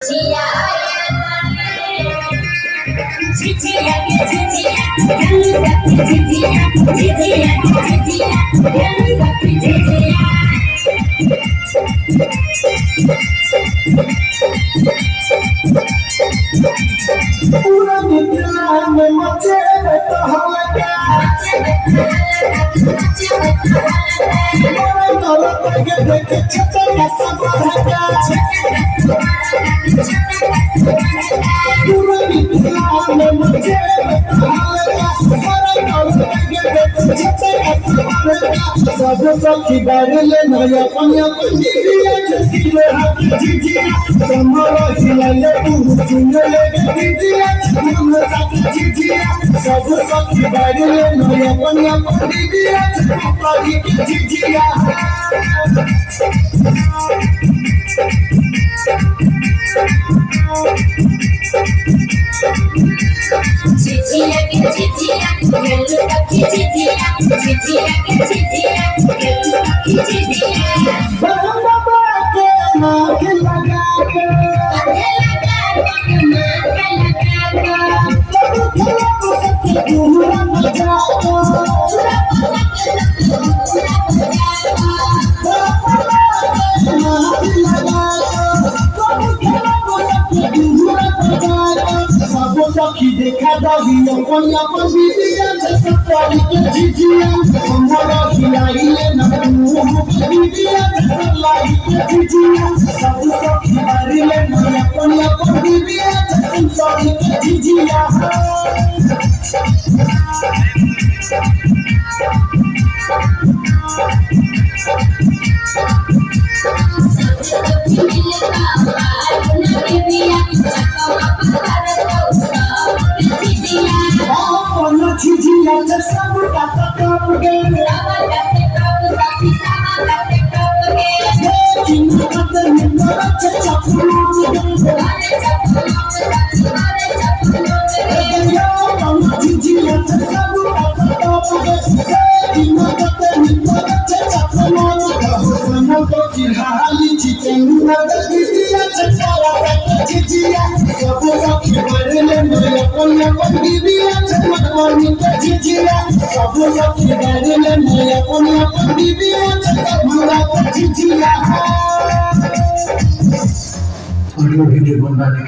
झिझिया झिझिया झिझिया पूरा मिथिला में मचे तो हल्का मोरे तोरा तके देखे छोटा का सब हटा पूरा मिथिला में मचे तो हल्का मोरे तोरा तके देखे छोटा का सब हटा सब सखी बारे नया पनिया पंडिया जसीले हाथ झिझिया कमरा हिलाले तू सुन ले झिझिया हम साथी झिझिया सब सखी बारे नया पनिया पंडिया पारी झिझिया झिझिया गेलु सखी झिझिया बाबा के नाक लगा के तो सखी पूरा मजा सखी देखा दही अपन अपन बीबिया जैसे पारी के झिझिया हमारा खिलाई ले न बीबिया जैसे लाई के झिझिया सब सखी बारी ले न अपन अपन बीबिया जैसे पारी के झिझिया झिझिया सब का सब गए वीडियो बनवाने